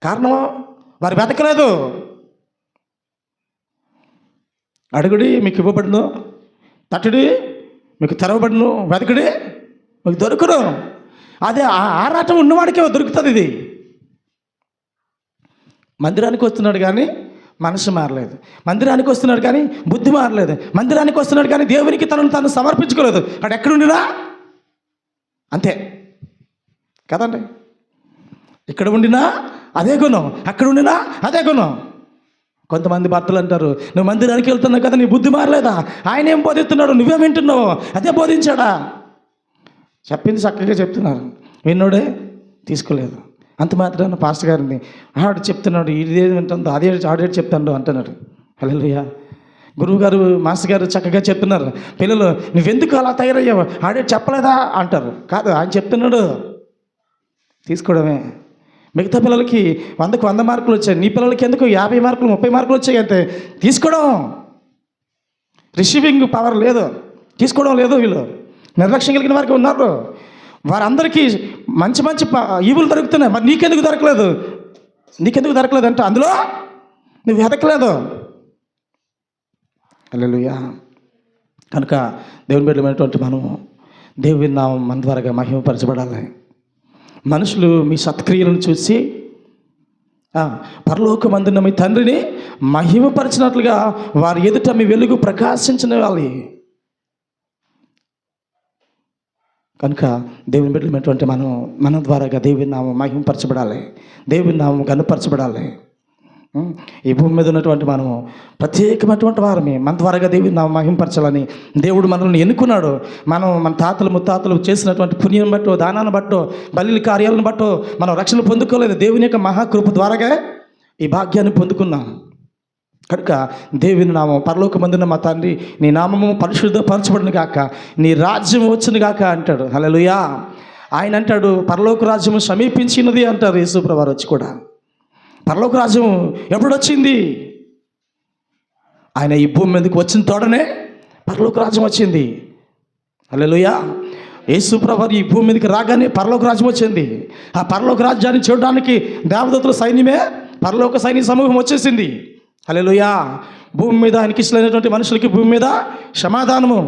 కారణం వారు వెతకలేదు. అడుగుడి మీకు ఇవ్వబడును, తట్టుడి మీకు తెరవబడును, వెతకుడి మీకు దొరకదు. అదే ఆరాటం ఉన్నవాడికే దొరుకుతుంది. ఇది మందిరానికి వస్తున్నాడు కానీ మనసు మారలేదు, మందిరానికి వస్తున్నాడు కానీ బుద్ధి మారలేదు, మందిరానికి వస్తున్నాడు కానీ దేవునికి తనను సమర్పించుకోలేదు. అక్కడ ఎక్కడుండినా అంతే కదండి. ఇక్కడ ఉండినా అదే గుణం, అక్కడ ఉండినా అదే గుణం. కొంతమంది భర్తలు అంటారు, నువ్వు మందిరానికి వెళ్తున్నావు కదా, నీ బుద్ధి మారలేదా? ఆయన ఏం బోధిస్తున్నాడు, నువ్వేం వింటున్నావు, అదే బోధించాడా? చెప్పింది చక్కగా చెప్తున్నారు, విన్నోడే తీసుకోలేదు. అంత మాత్రాన పాస్టర్ గారిని ఆడు చెప్తున్నాడు, ఇదేది వింటుందో అదే ఆడేది చెప్తాడు అంటున్నాడు. హల్లెలూయా. గురువు గారు మాస్టర్ గారు చక్కగా చెప్తున్నారు, పిల్లలు నువ్వెందుకు అలా తయారయ్యావు, ఆడే చెప్పలేదా అంటారు. కాదు, ఆయన చెప్తున్నాడు, తీసుకోవడమే. మిగతా పిల్లలకి 100కు 100 మార్కులు వచ్చాయి, నీ పిల్లలకి ఎందుకు 50 మార్కులు 30 మార్కులు వచ్చాయి అంతే. తీసుకోవడం, రిసీవింగ్ పవర్ లేదు, తీసుకోవడం లేదు. వీళ్ళు నిర్లక్ష్యం కలిగిన వారికి ఉన్నారు. వారందరికీ మంచి మంచి ఈవులు దొరుకుతున్నాయి, మరి నీకెందుకు దొరకలేదు అంటే అందులో నువ్వు వెతకలేదు. హల్లెలూయా. కనుక దేవుని బిడ్డలైనటువంటి మనము దేవుని నామం మన ద్వారాగా మహిమపరచబడాలి. మనుషులు మీ సత్క్రియలను చూసి పరలోకమందున్న మీ తండ్రిని మహిమపరిచినట్లుగా వారి ఎదుట మీ వెలుగు ప్రకాశించనివ్వాలి. కనుక దేవుని బిడ్డలైనటువంటి మన ద్వారాగా దేవుని నామం మహిమపరచబడాలి, దేవుని నామం గనుపరచబడాలి. ఈ భూమి మీద ఉన్నటువంటి మనము ప్రత్యేకమైనటువంటి వారమే. మన ద్వారాగా దేవుని నామం మహిమపరచాలని దేవుడు మనల్ని ఎన్నుకున్నాడు. మన తాతలు ముత్తాతలు చేసినటువంటి పుణ్యం బట్టో, దానాన్ని బట్టో, బలి కార్యాలను బట్టో మనం రక్షణ పొందుకోలేదు. దేవుని యొక్క మహాకృప ద్వారాగా ఈ భాగ్యాన్ని పొందుకున్నాం. కనుక దేవుని నామం పరలోకమందున్న మా తండ్రి నీ నామము పరిశుద్ధపరచబడును గాక, నీ రాజ్యం వచ్చును గాక అంటాడు. హల్లెలూయా. ఆయన అంటాడు, పరలోక రాజ్యము సమీపించినది అంటారు యేసుప్రభువు వారు వచ్చి కూడా. పరలోక రాజ్యం ఎప్పుడు వచ్చింది? ఆయన ఈ భూమి మీదకి వచ్చిన తోడనే పరలోక రాజ్యం వచ్చింది. హల్లెలూయా. యేసుప్రభువు వారు ఈ భూమి మీదకి రాగానే పరలోక రాజ్యం వచ్చింది. ఆ పరలోక రాజ్యాన్ని చూడడానికి దేవదూతల సైన్యమే, పరలోక సైనిక సమూహం వచ్చేసింది. హల్లెలూయా. భూమి మీద ఆయనకి ఇష్టమైనటువంటి మనుషులకి భూమి మీద సమాధానము,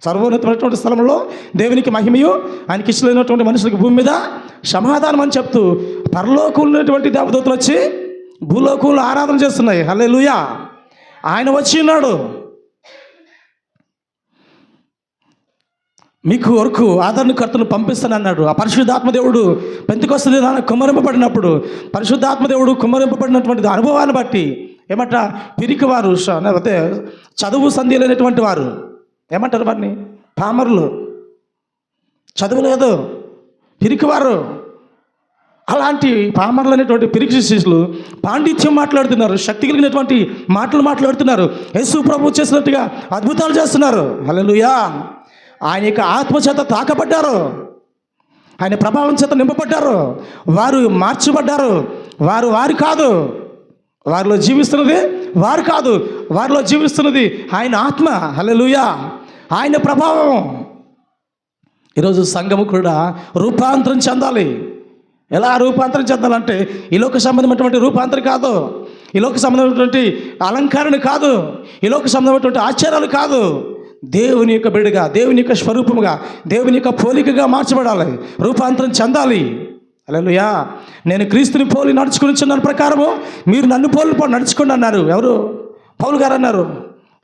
సర్వోన్నతమైనటువంటి స్థలంలో దేవునికి మహిమయు, ఆయనకి ఇష్టమైనటువంటి మనుషులకు భూమి మీద సమాధానం అని చెప్తూ పరలోకంలో ఉన్నటువంటి దేవదూతలు వచ్చి భూలోకంలో ఆరాధన చేస్తున్నాయి. హల్లెలూయా. ఆయన వచ్చి ఉన్నాడు. మీకు వరకు ఆదరణకర్తను పంపిస్తానన్నాడు. ఆ పరిశుద్ధాత్మదేవుడు పెంతెకొస్తు దినాన కుమ్మరింపబడినప్పుడు పరిశుద్ధాత్మదేవుడు కుమ్మరింపబడినటువంటి అనుభవాన్ని బట్టి ఏమంట, పిరికివారు, లేకపోతే చదువు సంధ్య లేనటువంటి వారు, ఏమంటారు వారిని, పామరులు, చదువు లేదు, పిరికివారు, అలాంటి పామరులు అనేటువంటి పిరికి శిష్యులు పాండిత్యం మాట్లాడుతున్నారు, శక్తి కలిగినటువంటి మాటలు మాట్లాడుతున్నారు, యేసు ప్రభు చేసినట్టుగా అద్భుతాలు చేస్తున్నారు. హల్లెలూయా. ఆయన యొక్క ఆత్మచేత తాకబడ్డారు, ఆయన ప్రభావం చేత నింపబడ్డారు, వారు మార్చబడ్డారు. వారు కాదు, వారిలో జీవిస్తున్నది వారు కాదు, వారిలో జీవిస్తున్నది ఆయన ఆత్మ. హల్లెలూయా. ఆయన ప్రభావం. ఈరోజు సంఘము కూడా రూపాంతరం చెందాలి. ఎలా రూపాంతరం చెందాలంటే ఈ లోక సంబంధమైనటువంటి రూపాంతరం కాదు, ఈ లోక సంబంధమైనటువంటి అలంకరణ కాదు, ఈ లోక సంబంధమైనటువంటి ఆచారాలు కాదు. దేవుని యొక్క బిడ్డగా, దేవుని యొక్క స్వరూపముగా, దేవుని యొక్క పోలికగా మార్చబడాలి, రూపాంతరం చెందాలి. హల్లెలూయా. నేను క్రీస్తుని పోలి నడుచుకుని ప్రకారము మీరు నన్ను పోలి నడుచుకోండి అన్నారు. ఎవరు? పౌలు గారు అన్నారు.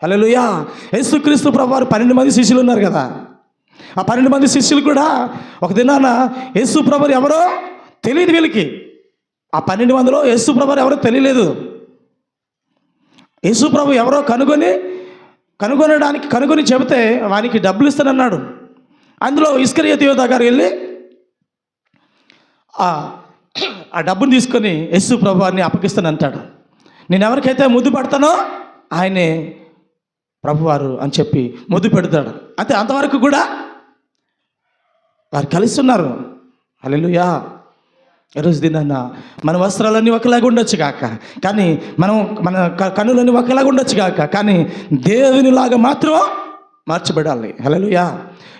హల్లెలూయా. యేసుక్రీస్తు ప్రభువారు 12 మంది శిష్యులు ఉన్నారు కదా. ఆ 12 మంది శిష్యులు కూడా ఒక దినాన యేసు ప్రభువారు ఎవరో తెలియదు వీళ్ళకి. ఆ 12 మందిలో యేసు ప్రభువారు ఎవరో తెలియలేదు. యేసు ప్రభు ఎవరో కనుగొని చెబితే వానికి డబ్బులు ఇస్తానన్నాడు. అందులో ఇస్కరియోతు యూదా గారు వెళ్ళి ఆ డబ్బును తీసుకొని యేసు ప్రభువారిని అప్పగిస్తానంటాడు. నేను ఎవరికైతే ముద్దు పెడతానో ఆయనే ప్రభువారు అని చెప్పి ముద్దు పెడతాడు. అయితే అంతవరకు కూడా వారు కలిసి ఉన్నారు. హల్లెలూయా. ఈరోజు దినాన్న మన వస్త్రాలన్నీ ఒకలాగా ఉండొచ్చు కాక, కానీ మన కన్నులన్నీ ఒకలాగా ఉండొచ్చు కాక, కానీ దేవునిలాగా మాత్రం మార్చబడాలి. హల్లెలూయా.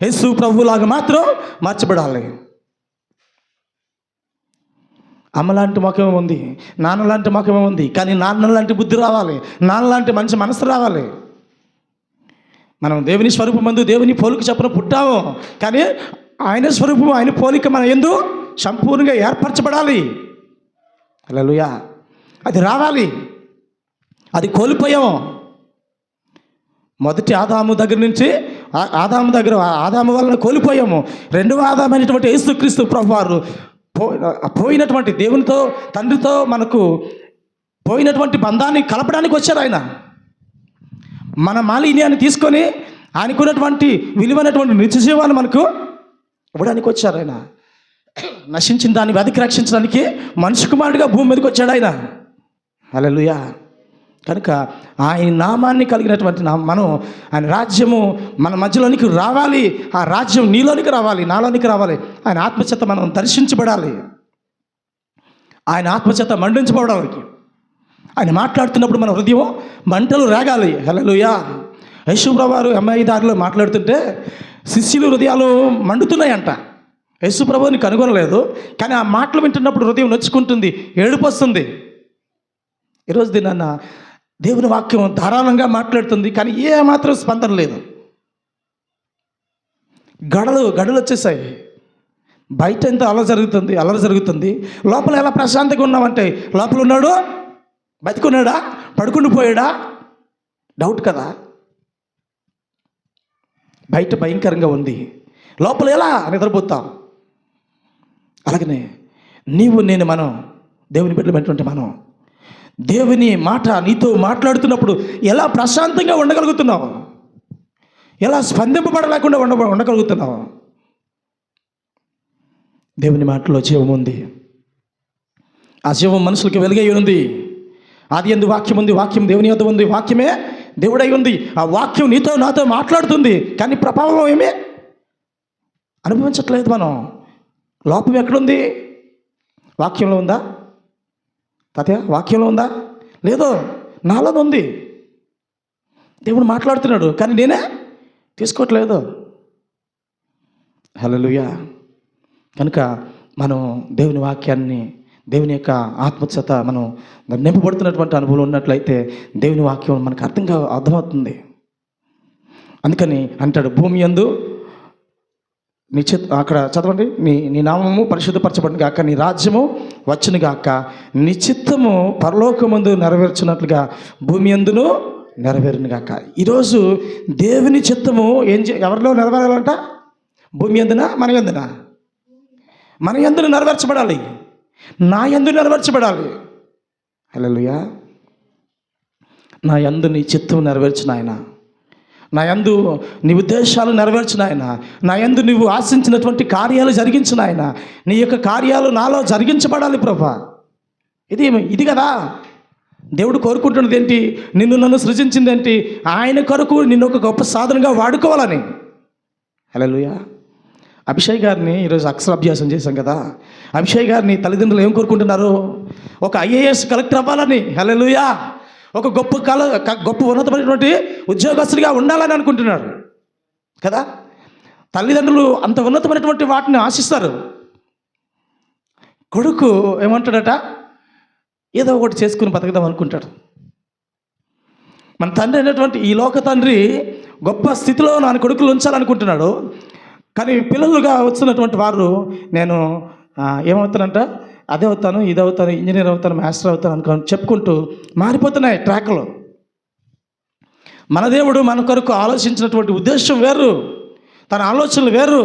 యేసు ప్రభువులాగా మాత్రం మార్చబడాలి. అమ్మలాంటి ముఖమే ఉంది, నాన్నలాంటి ముఖమే ఉంది, కానీ నాన్నలాంటి బుద్ధి రావాలి, నాన్నలాంటి మంచి మనసు రావాలి. మనం దేవుని స్వరూపమందు దేవుని పోలిక చొప్పున పుట్టాము, కానీ ఆయన స్వరూపం, ఆయన పోలిక మన యందు సంపూర్ణంగా ఏర్పరచబడాలి. హల్లెలూయా. అది రావాలి. అది కోల్పోయాము. మొదటి ఆదాము దగ్గర నుంచి ఆదాము వలన కోల్పోయాము. రెండవ ఆదాము అయినటువంటి యేసుక్రీస్తు ప్రభువారు పోయినటువంటి దేవునితో, తండ్రితో మనకు పోయినటువంటి బంధాన్ని కలపడానికి వచ్చారు. ఆయన మన మాలిన్యాన్ని తీసుకొని ఆయనకున్నటువంటి విలువైనటువంటి నిత్యజీవాన్ని మనకు ఇవ్వడానికి వచ్చారు. ఆయన నశించిన దాన్ని వెతికి రక్షించడానికి మనిషి కుమారుడిగా భూమి మీదకి వచ్చాడు ఆయన. హల్లెలూయా. కనుక ఆయన నామాన్ని కలిగినటువంటి మనం, ఆయన రాజ్యము మన మధ్యలోనికి రావాలి. ఆ రాజ్యం నీలోనికి రావాలి, నాలోనికి రావాలి. ఆయన ఆత్మచేత మనం దర్శించబడాలి, ఆయన ఆత్మచేత మండించబడాలి. ఆయన మాట్లాడుతున్నప్పుడు మన హృదయం మంటలు రేగాలి. హల్లెలూయా. యేసు ప్రభువారు అమ్మాయి దారిలో మాట్లాడుతుంటే శిష్యులు హృదయాలు మండుతున్నాయంట. యేసు ప్రభువుని కనుగొనలేదు, కానీ ఆ మాటలు వింటున్నప్పుడు హృదయం నొచ్చుకుంటుంది, ఏడుపు వస్తుంది. ఈరోజు దినాన్న దేవుని వాక్యం ధారాళంగా మాట్లాడుతుంది, కానీ ఏమాత్రం స్పందన లేదు. గడలు వచ్చేసాయి. బయట ఎంత అల్లరి జరుగుతుంది, లోపల ఎలా ప్రశాంతంగా ఉన్నామంటే లోపల ఉన్నాడు, బతికున్నాడా, పడుకుని పోయాడా, డౌట్ కదా. బయట భయంకరంగా ఉంది, లోపల ఎలా నిద్రపోతాం. అలాగనే మనం దేవుని బిడ్డలమైనటువంటి మనం దేవుని మాట నీతో మాట్లాడుతున్నప్పుడు ఎలా ప్రశాంతంగా ఉండగలుగుతున్నావు, ఎలా స్పందింపబడలేకుండా ఉండగలుగుతున్నావు. దేవుని మాటలో జీవం ఉంది. ఆ జీవం మనుషులకి వెలుగై ఉంది. ఆది యందు వాక్యం ఉంది, వాక్యం దేవుని యొద్ద ఉంది, వాక్యమే దేవుడై ఉంది. ఆ వాక్యం నీతో నాతో మాట్లాడుతుంది, కానీ ప్రభావం ఏమీ అనుభవించట్లేదు. మనం లోపం ఎక్కడుంది? వాక్యంలో ఉందా తాతయ్య? వాక్యంలో ఉందా? లేదో, నాలో ఉంది. దేవుడు మాట్లాడుతున్నాడు, కానీ నేనే తీసుకోవట్లేదు. హల్లెలూయా. కనుక మనం దేవుని వాక్యాన్ని, దేవుని యొక్క ఆత్మచేత మనం నింపబడుతున్నటువంటి అనుభవం ఉన్నట్లయితే దేవుని వాక్యం మనకు అర్థమవుతుంది. అందుకని అంటాడు, భూమి యందు నీ అక్కడ చదవండి, నీ నామము పరిశుద్ధపరచబడిన గాక, నీ రాజ్యము వచ్చును గాక, నీ చిత్తము పరలోకమందు నెరవేర్చినట్లుగా భూమి యందును నెరవేరును గాక. ఈరోజు దేవుని చిత్తము ఎవరిలో నెరవేరాలంట? భూమి యందున, మన యందున? మన యందున నెరవేర్చబడాలి, నా యందు నెరవేర్చబడాలి. హల్లెలూయా. నా యందు నీ చిత్తం నెరవేర్చిన ఆయన, నా యందు నీ ఉద్దేశాలు నెరవేర్చిన ఆయన, నా యందు నువ్వు ఆశించినటువంటి కార్యాలు జరిగించిన ఆయన, నీ యొక్క కార్యాలు నాలో జరిగించబడాలి ప్రభా. ఇది కదా దేవుడు కోరుకుంటున్నది. ఏంటి? నిన్ను నన్ను సృజించింది ఏంటి? ఆయన కొరకు నిన్ను ఒక గొప్ప సాధనగా వాడుకోవాలని. హల్లెలూయా. అభిషేక్ గారిని ఈరోజు అక్షరాభ్యాసం చేశాం కదా. అభిషేక్ గారిని తల్లిదండ్రులు ఏం కోరుకుంటున్నారు? ఒక IAS కలెక్టర్ అవ్వాలని. హల్లెలూయా. ఒక గొప్ప ఉన్నతమైనటువంటి ఉద్యోగస్తుడిగా ఉండాలని అనుకుంటున్నాడు కదా. తల్లిదండ్రులు అంత ఉన్నతమైనటువంటి వాటిని ఆశిస్తారు. కొడుకు ఏమంటాడట? ఏదో ఒకటి చేసుకుని బతకదాం అనుకుంటాడు. మన తండ్రి అయినటువంటి ఈ లోక తండ్రి గొప్ప స్థితిలో నా కొడుకులు ఉంచాలనుకుంటున్నాడు. కానీ పిల్లలుగా వచ్చినటువంటి వారు నేను ఏమవుతానంట, అదే అవుతాను, ఇది అవుతాను, ఇంజనీర్ అవుతాను, మాస్టర్ అవుతాను అనుకో చెప్పుకుంటూ మారిపోతున్నాయి ట్రాక్లు. మన దేవుడు మన కొరకు ఆలోచించినటువంటి ఉద్దేశం వేరు, తన ఆలోచనలు వేరు,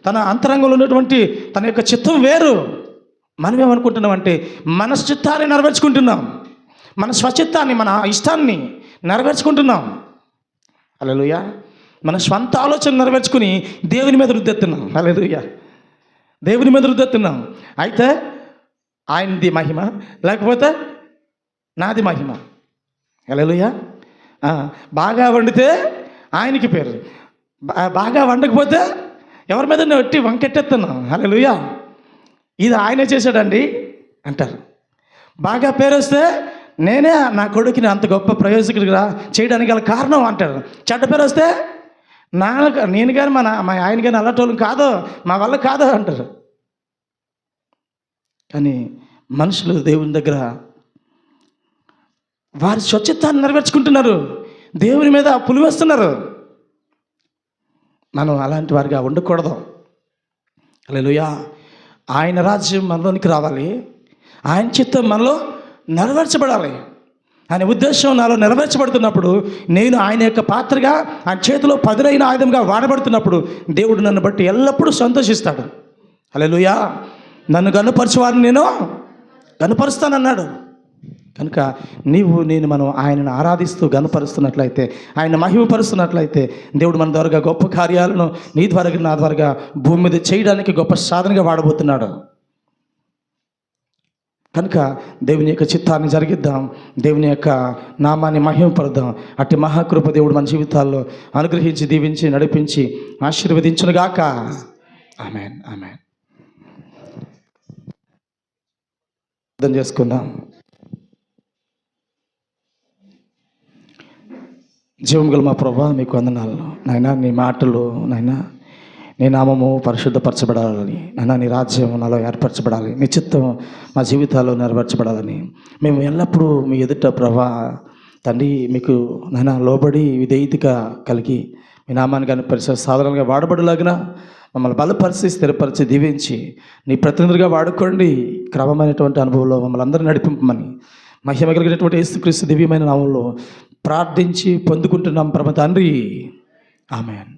తన అంతరంగంలో ఉన్నటువంటి తన యొక్క చిత్తం వేరు. మనం ఏమనుకుంటున్నామంటే మన చిత్తాన్ని నెరవేర్చుకుంటున్నాం, మన స్వచిత్తాన్ని, మన ఇష్టాన్ని నెరవేర్చుకుంటున్నాం. హల్లెలూయా. మన స్వంత ఆలోచన నెరవేర్చుకుని దేవుని మీద రుద్దెత్తున్నాం. హల్లెలూయా. దేవుని మీద రుద్దెత్తున్నాం. అయితే ఆయనది మహిమ, లేకపోతే నాది మహిమ. హల్లెలూయా. బాగా వండితే ఆయనకి పేరు, బాగా వండకపోతే ఎవరి మీద ఒట్టి వంకెట్టేస్తున్నాం. హల్లెలూయా. ఇది ఆయనే చేశాడండి అంటారు. బాగా పేరు వస్తే నేనే నా కొడుకుని అంత గొప్ప ప్రయోజకుడిగా చేయడానికి గల కారణం అంటారు. చెడ్డ పేరు వస్తే నేను కానీ మా ఆయన కానీ అల్లటోళ్ళు కాదు, మా వల్ల కాదు అంటారు. కానీ మనుషులు దేవుని దగ్గర వారి స్వచ్ఛతాన్ని నెరవేర్చుకుంటున్నారు, దేవుని మీద పులివేస్తున్నారు. మనం అలాంటి వారిగా ఉండకూడదు. హల్లెలూయా. ఆయన రాజ్యం మనలోనికి రావాలి, ఆయన చిత్తం మనలో నెరవేర్చబడాలి. ఆయన ఉద్దేశం నాలో నెరవేర్చబడుతున్నప్పుడు, నేను ఆయన యొక్క పాత్రగా ఆయన చేతిలో పదునైన ఆయుధంగా వాడబడుతున్నప్పుడు దేవుడు నన్ను బట్టి ఎల్లప్పుడూ సంతోషిస్తాడు. హల్లెలూయా. నన్ను గనుపరచువారిని నేను గనుపరుస్తానన్నాడు. కనుక మనం ఆయనను ఆరాధిస్తూ గనుపరుస్తున్నట్లయితే, ఆయన మహిమపరుస్తున్నట్లయితే దేవుడు మన ద్వారా గొప్ప కార్యాలను నీ ద్వారా నా ద్వారా భూమి మీద చేయడానికి గొప్ప సాధనగా వాడబోతున్నాడు. కనుక దేవుని యొక్క చిత్తాన్ని జరిగిద్దాం, దేవుని యొక్క నామాన్ని మహిమపరుద్దాం. అట్టి మహాకృప దేవుడు మన జీవితాల్లో అనుగ్రహించి, దీవించి, నడిపించి, ఆశీర్వదించునుగాక. ఆమేన్, ఆమేన్. అర్థం చేసుకుందాం. జీవము గల మా ప్రభువా, మీకు వందనాలు నాయనా. నీ మాటలు నాయనా, నీ నామము పరిశుద్ధపరచబడాలని నాయనా, నీ రాజ్యం నాలో ఏర్పరచబడాలి, నీ చిత్తం మా జీవితాల్లో నెరవేర్చబడాలని మేము ఎల్లప్పుడూ మీ ఎదుట ప్రభా తండ్రి మీకు నాయనా లోబడి విధేయతగా కలిగి మీ నామాన్ని కానీ పరిశుద్ధ సాధనలుగా వాడబడలాగిన మమ్మల్ని బలపరిచి, స్థిరపరిచి, దీవించి నీ ప్రతినిధులుగా వాడుకోండి. క్రమమైనటువంటి అనుభవంలో మమ్మల్ని అందరూ నడిపింపమని మహిమ కలిగినటువంటి యేసుక్రీస్తు దివ్యమైన నామంలో ప్రార్థించి పొందుకుంటున్నాం పరమ తండ్రి. ఆమేన్.